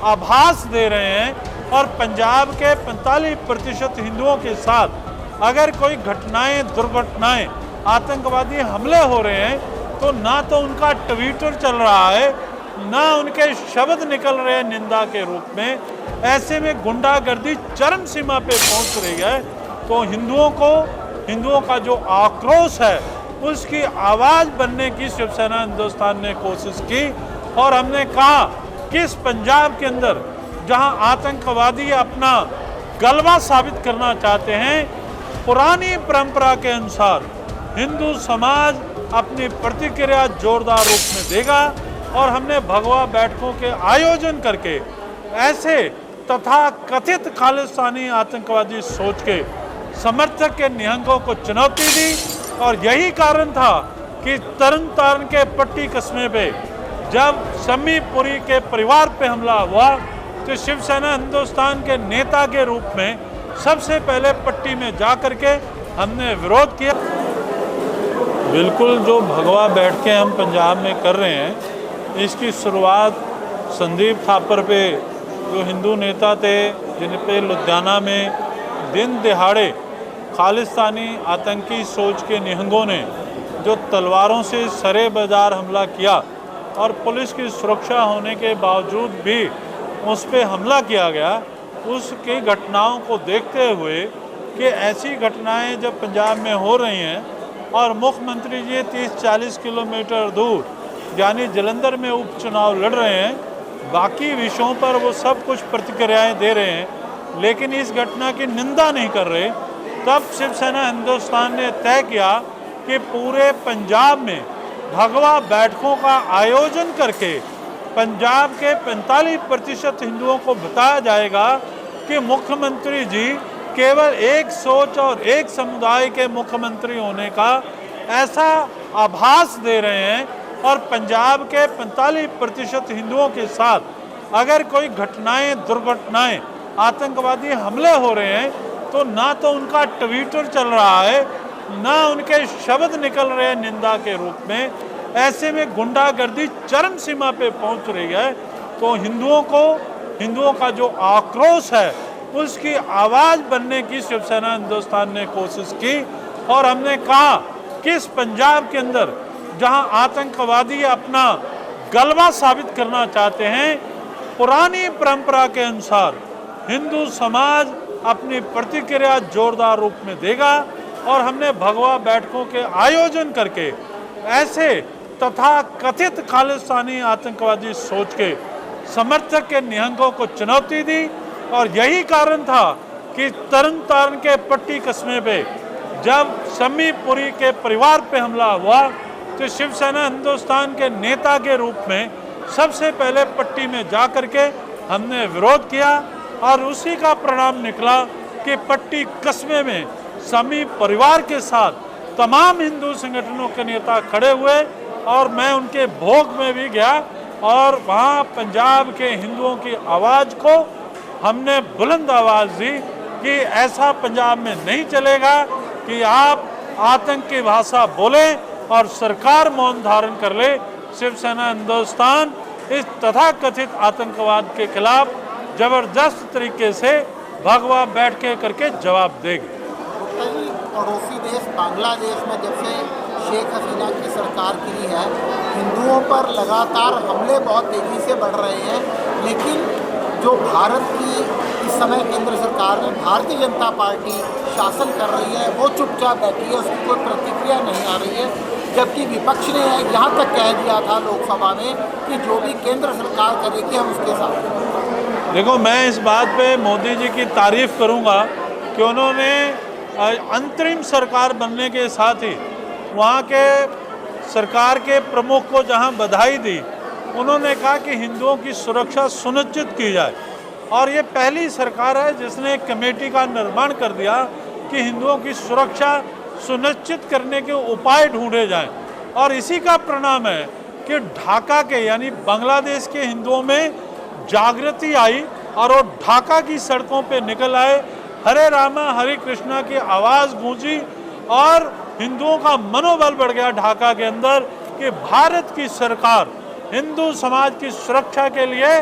आभास दे रहे हैं और पंजाब के 45% हिंदुओं के साथ अगर कोई घटनाएं, दुर्घटनाएं, आतंकवादी हमले हो रहे हैं तो ना तो उनका ट्विटर चल रहा है, ना उनके शब्द निकल रहे हैं निंदा के रूप में। ऐसे में गुंडागर्दी चरम सीमा पे पहुंच रही है। तो हिंदुओं का जो आक्रोश है उसकी आवाज़ बनने की शिवसेना हिंदुस्तान ने कोशिश की और हमने कहा कि इस पंजाब के अंदर जहां आतंकवादी अपना गलबा साबित करना चाहते हैं, पुरानी परंपरा के अनुसार हिंदू समाज अपनी प्रतिक्रिया जोरदार रूप में देगा और हमने भगवा बैठकों के आयोजन करके ऐसे तथा कथित खालिस्तानी आतंकवादी सोच के समर्थक के निहंगों को चुनौती दी। और यही कारण था कि तरन तारण के पट्टी कस्बे पे जब शम्मी पुरी के परिवार पे हमला हुआ तो शिवसेना हिंदुस्तान के नेता के रूप में सबसे पहले पट्टी में जा करके हमने विरोध किया। बिल्कुल, जो भगवा बैठकें हम पंजाब में कर रहे हैं, इसकी शुरुआत संदीप थापर पे जो हिंदू नेता थे, जिन पे लुधियाना में दिन दिहाड़े खालिस्तानी आतंकी सोच के निहंगों ने जो तलवारों से सरे बाजार हमला किया और पुलिस की सुरक्षा होने के बावजूद भी उस पर हमला किया गया, उसकी घटनाओं को देखते हुए कि ऐसी घटनाएं जब पंजाब में हो रही हैं और मुख्यमंत्री जी 30-40 किलोमीटर दूर यानी जलंधर में उपचुनाव लड़ रहे हैं, बाकी विषयों पर वो सब कुछ प्रतिक्रियाएं दे रहे हैं लेकिन इस घटना की निंदा नहीं कर रहे, तब शिवसेना हिंदुस्तान ने तय किया कि पूरे पंजाब में भगवा बैठकों का आयोजन करके पंजाब के 45% हिंदुओं को बताया जाएगा कि मुख्यमंत्री जी केवल एक सोच और एक समुदाय के मुख्यमंत्री होने का ऐसा आभास दे रहे हैं और पंजाब के 45% हिंदुओं के साथ अगर कोई घटनाएं, दुर्घटनाएं, आतंकवादी हमले हो रहे हैं तो ना तो उनका ट्विटर चल रहा है, ना उनके शब्द निकल रहे हैं निंदा के रूप में। ऐसे में गुंडागर्दी चरम सीमा पे पहुंच रही है। तो हिंदुओं का जो आक्रोश है उसकी आवाज़ बनने की शिवसेना हिंदुस्तान ने कोशिश की और हमने कहा कि इस पंजाब के अंदर जहां आतंकवादी अपना गलबा साबित करना चाहते हैं, पुरानी परंपरा के अनुसार हिंदू समाज अपनी प्रतिक्रिया जोरदार रूप में देगा और हमने भगवा बैठकों के आयोजन करके ऐसे तथा कथित खालिस्तानी आतंकवादी सोच के समर्थक के निहंगों को चुनौती दी। और यही कारण था कि तरन तारण के पट्टी कस्बे पे जब शम्मी पुरी के परिवार पे हमला हुआ तो शिवसेना हिंदुस्तान के नेता के रूप में सबसे पहले पट्टी में जा करके हमने विरोध किया और उसी का परिणाम निकला कि पट्टी कस्बे में शम्मी परिवार के साथ तमाम हिंदू संगठनों के नेता खड़े हुए और मैं उनके भोग में भी गया और वहाँ पंजाब के हिंदुओं की आवाज़ को हमने बुलंद आवाज़ दी कि ऐसा पंजाब में नहीं चलेगा कि आप आतंक की भाषा बोलें और सरकार मौन धारण कर ले। शिवसेना हिंदुस्तान इस तथाकथित आतंकवाद के खिलाफ जबरदस्त तरीके से भगवा बैठ के करके जवाब देगी। पड़ोसी देश बांग्लादेश में जब से शेख हसीना की सरकार गिरी है, हिंदुओं पर लगातार हमले बहुत तेज़ी से बढ़ रहे हैं, लेकिन जो भारत की इस समय केंद्र सरकार में भारतीय जनता पार्टी शासन कर रही है वो चुपचाप बैठी है, उसकी कोई प्रतिक्रिया नहीं आ रही है। जबकि विपक्ष ने यहाँ तक कह दिया था लोकसभा में कि जो भी केंद्र सरकार करेगी हम उसके साथ। देखो, मैं इस बात पे मोदी जी की तारीफ करूँगा कि उन्होंने अंतरिम सरकार बनने के साथ ही वहाँ के सरकार के प्रमुख को जहाँ बधाई दी, उन्होंने कहा कि हिंदुओं की सुरक्षा सुनिश्चित की जाए और ये पहली सरकार है जिसने एक कमेटी का निर्माण कर दिया कि हिंदुओं की सुरक्षा सुनिश्चित करने के उपाय ढूंढे जाएं। और इसी का परिणाम है कि ढाका के यानी बांग्लादेश के हिंदुओं में जागृति आई और वो ढाका की सड़कों पे निकल आए, हरे रामा हरे कृष्णा की आवाज़ गूंजी और हिंदुओं का मनोबल बढ़ गया ढाका के अंदर कि भारत की सरकार हिंदू समाज की सुरक्षा के लिए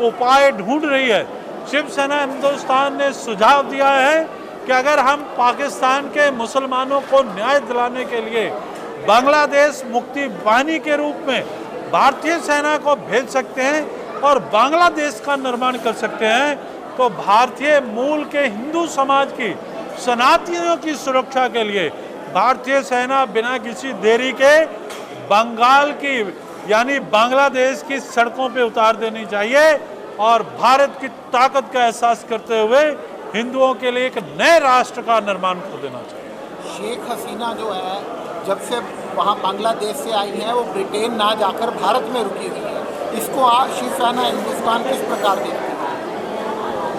उपाय ढूंढ रही है। शिवसेना हिंदुस्तान ने सुझाव दिया है कि अगर हम पाकिस्तान के मुसलमानों को न्याय दिलाने के लिए बांग्लादेश मुक्ति बाहिनी के रूप में भारतीय सेना को भेज सकते हैं और बांग्लादेश का निर्माण कर सकते हैं, तो भारतीय मूल के हिंदू समाज की सनातनियों की सुरक्षा के लिए भारतीय सेना बिना किसी देरी के बंगाल की यानी बांग्लादेश की सड़कों पे उतार देनी चाहिए और भारत की ताकत का एहसास करते हुए हिंदुओं के लिए एक नए राष्ट्र का निर्माण कर देना चाहिए। शेख हसीना जो है जब से वहाँ बांग्लादेश से आई हैं वो ब्रिटेन ना जाकर भारत में रुकी हुई है, इसको शिवसेना हिंदुस्तान किस प्रकार देखती है?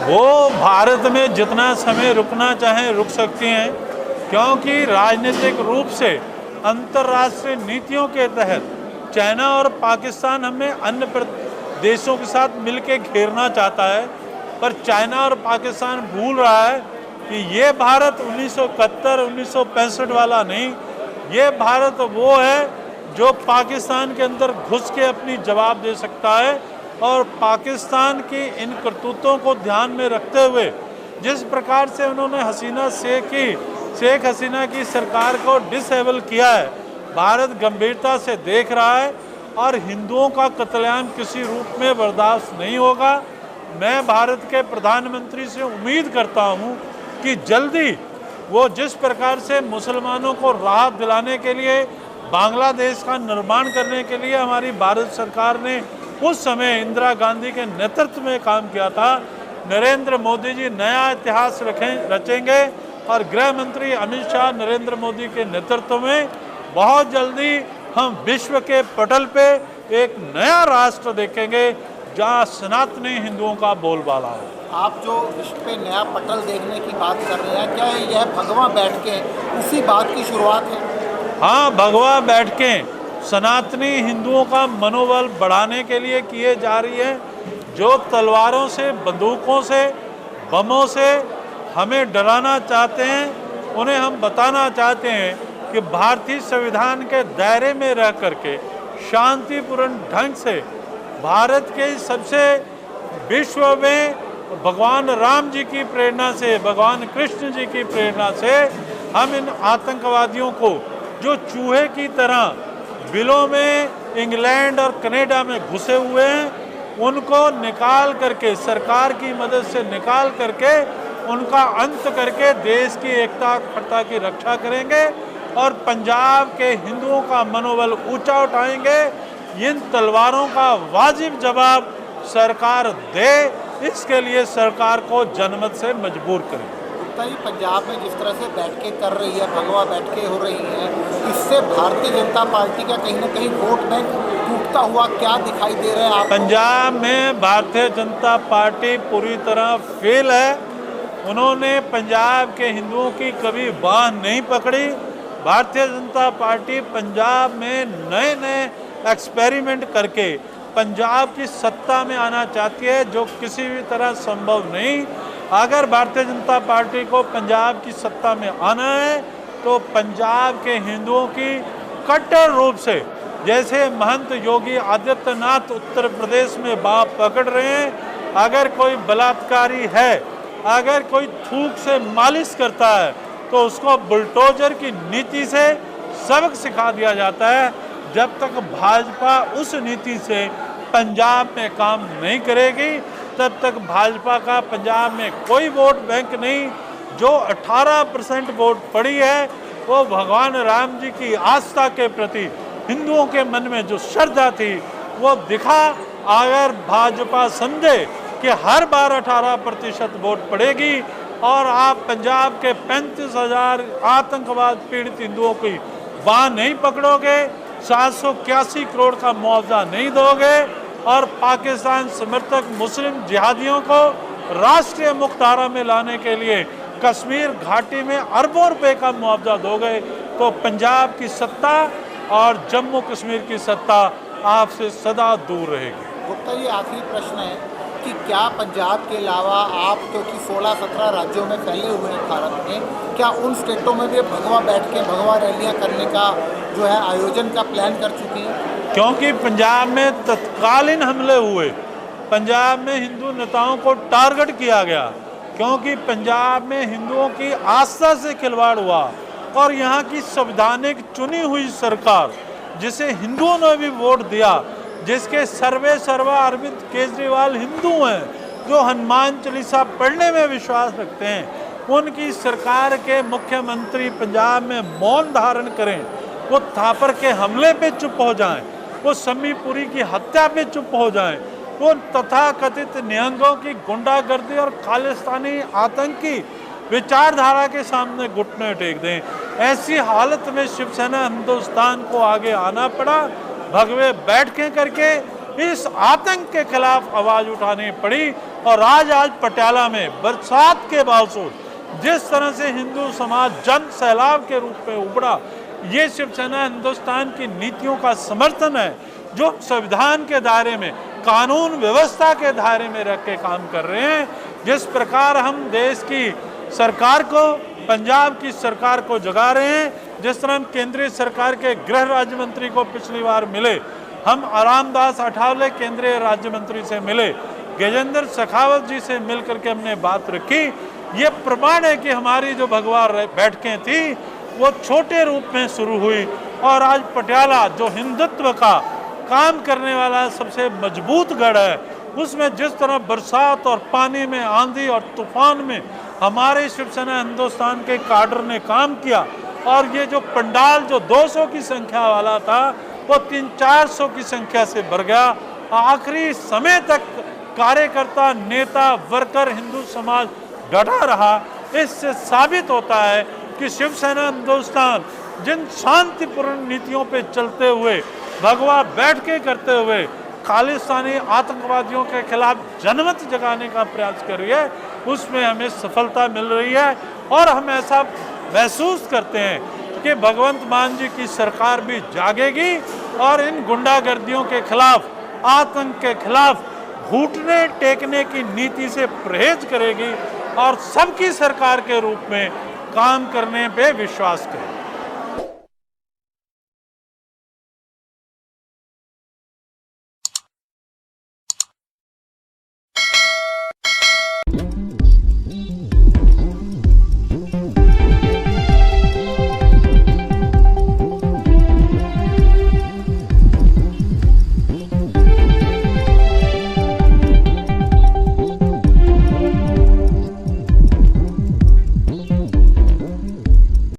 वो भारत में जितना समय रुकना चाहें रुक सकती हैं, क्योंकि राजनीतिक रूप से अंतर्राष्ट्रीय नीतियों के तहत चाइना और पाकिस्तान हमें अन्य देशों के साथ मिलकर घेरना चाहता है, पर चाइना और पाकिस्तान भूल रहा है कि ये भारत 1971-1965 वाला नहीं, ये भारत वो है जो पाकिस्तान के अंदर घुस के अपनी जवाब दे सकता है। और पाकिस्तान की इन करतूतों को ध्यान में रखते हुए जिस प्रकार से उन्होंने शेख हसीना की सरकार को डिसेबल किया है, भारत गंभीरता से देख रहा है और हिंदुओं का कत्लेआम किसी रूप में बर्दाश्त नहीं होगा। मैं भारत के प्रधानमंत्री से उम्मीद करता हूं कि जल्दी वो जिस प्रकार से मुसलमानों को राहत दिलाने के लिए बांग्लादेश का निर्माण करने के लिए हमारी भारत सरकार ने उस समय इंदिरा गांधी के नेतृत्व में काम किया था, नरेंद्र मोदी जी नया इतिहास रचेंगे और गृह मंत्री अमित शाह नरेंद्र मोदी के नेतृत्व में बहुत जल्दी हम विश्व के पटल पे एक नया राष्ट्र देखेंगे जहां सनातनी हिंदुओं का बोलबाला हो। आप जो विश्व पे नया पटल देखने की बात कर रहे हैं, क्या यह भगवा बैठकें उसी बात की शुरुआत है? हाँ, भगवा बैठकें सनातनी हिंदुओं का मनोबल बढ़ाने के लिए किए जा रही है। जो तलवारों से, बंदूकों से, बमों से हमें डराना चाहते हैं, उन्हें हम बताना चाहते हैं कि भारतीय संविधान के दायरे में रह करके शांतिपूर्ण ढंग से भारत के सबसे विश्व में भगवान राम जी की प्रेरणा से, भगवान कृष्ण जी की प्रेरणा से हम इन आतंकवादियों को जो चूहे की तरह बिलों में इंग्लैंड और कनाडा में घुसे हुए हैं, उनको निकाल करके सरकार की मदद से निकाल करके उनका अंत करके देश की एकता अखंडता की रक्षा करेंगे और पंजाब के हिंदुओं का मनोबल ऊंचा उठाएंगे। इन तलवारों का वाजिब जवाब सरकार दे, इसके लिए सरकार को जनमत से मजबूर करें। उत्तरी पंजाब में जिस तरह से बैठकें कर रही है, भगवा बैठकें हो रही हैं, इससे भारतीय जनता पार्टी का कहीं ना कहीं वोट बैंक टूटता हुआ क्या दिखाई दे रहा है आपको? पंजाब में भारतीय जनता पार्टी पूरी तरह फेल है। उन्होंने पंजाब के हिंदुओं की कभी बाह नहीं पकड़ी। भारतीय जनता पार्टी पंजाब में नए नए एक्सपेरिमेंट करके पंजाब की सत्ता में आना चाहती है, जो किसी भी तरह संभव नहीं। अगर भारतीय जनता पार्टी को पंजाब की सत्ता में आना है तो पंजाब के हिंदुओं की कट्टर रूप से, जैसे महंत योगी आदित्यनाथ उत्तर प्रदेश में बाह पकड़ रहे हैं, अगर कोई बलात्कारी है, अगर कोई थूक से मालिश करता है तो उसको बुलडोजर की नीति से सबक सिखा दिया जाता है। जब तक भाजपा उस नीति से पंजाब में काम नहीं करेगी तब तक भाजपा का पंजाब में कोई वोट बैंक नहीं। जो 18% वोट पड़ी है वो भगवान राम जी की आस्था के प्रति हिंदुओं के मन में जो श्रद्धा थी वो दिखा। अगर भाजपा समझे कि हर बार 18% वोट पड़ेगी और आप पंजाब के 35,000 आतंकवाद पीड़ित हिंदुओं की बाह नहीं पकड़ोगे, 781 करोड़ का मुआवजा नहीं दोगे और पाकिस्तान समर्थक मुस्लिम जिहादियों को राष्ट्रीय मुख्यधारा में लाने के लिए कश्मीर घाटी में अरबों रुपए का मुआवजा दोगे, तो पंजाब की सत्ता और जम्मू कश्मीर की सत्ता आपसे सदा दूर रहेगी। गुप्ता जी, आखिरी प्रश्न है कि क्या पंजाब के अलावा आप क्योंकि 16-17 राज्यों में फैले हुए हैं भारत में, क्या उन स्टेटों में भी भगवा बैठ के भगवा रैलियां करने का जो है आयोजन का प्लान कर चुकी हैं? क्योंकि पंजाब में तत्कालीन हमले हुए पंजाब में हिंदू नेताओं को टारगेट किया गया, क्योंकि पंजाब में हिंदुओं की आस्था से खिलवाड़ हुआ और यहाँ की संवैधानिक चुनी हुई सरकार, जिसे हिंदुओं ने भी वोट दिया, जिसके सर्वे सर्वा अरविंद केजरीवाल हिंदू हैं, जो हनुमान चालीसा पढ़ने में विश्वास रखते हैं, उनकी सरकार के मुख्यमंत्री पंजाब में मौन धारण करें, वो थापर के हमले पे चुप हो जाएं, वो शम्मी पुरी की हत्या पे चुप हो जाएं, वो तथाकथित निहंगों की गुंडागर्दी और खालिस्तानी आतंकी विचारधारा के सामने घुटने टेक दें। ऐसी हालत में शिवसेना हिंदुस्तान को आगे आना पड़ा, भगवे बैठकें करके इस आतंक के खिलाफ आवाज उठानी पड़ी। और आज पटियाला में बरसात के बावजूद जिस तरह से हिंदू समाज जन सैलाब के रूप में उभरा, ये शिवसेना हिंदुस्तान की नीतियों का समर्थन है, जो संविधान के दायरे में, कानून व्यवस्था के दायरे में रख के काम कर रहे हैं। जिस प्रकार हम देश की सरकार को, पंजाब की सरकार को जगा रहे हैं, जिस तरह हम केंद्रीय सरकार के गृह राज्य मंत्री को पिछली बार मिले, हम रामदास अठावले केंद्रीय राज्य मंत्री से मिले, गजेंद्र शेखावत जी से मिलकर के हमने बात रखी। ये प्रमाण है कि हमारी जो भगवा बैठकें थी वो छोटे रूप में शुरू हुई और आज पटियाला जो हिंदुत्व का काम करने वाला सबसे मजबूत गढ़ है, उसमें जिस तरह बरसात और पानी में, आंधी और तूफान में हमारे शिवसेना हिंदुस्तान के काडर ने काम किया और ये जो पंडाल जो 200 की संख्या वाला था वो 300-400 की संख्या से बढ़ गया। आखिरी समय तक कार्यकर्ता, नेता, वर्कर, हिंदू समाज डटा रहा। इससे साबित होता है कि शिवसेना हिंदुस्तान जिन शांतिपूर्ण नीतियों पे चलते हुए, भगवा बैठकें करते हुए खालिस्तानी आतंकवादियों के खिलाफ जनमत जगाने का प्रयास कर रही है, उसमें हमें सफलता मिल रही है। और हम ऐसा महसूस करते हैं कि भगवंत मान जी की सरकार भी जागेगी और इन गुंडागर्दियों के खिलाफ, आतंक के खिलाफ घुटने टेकने की नीति से परहेज करेगी और सबकी सरकार के रूप में काम करने पे विश्वास करेगी।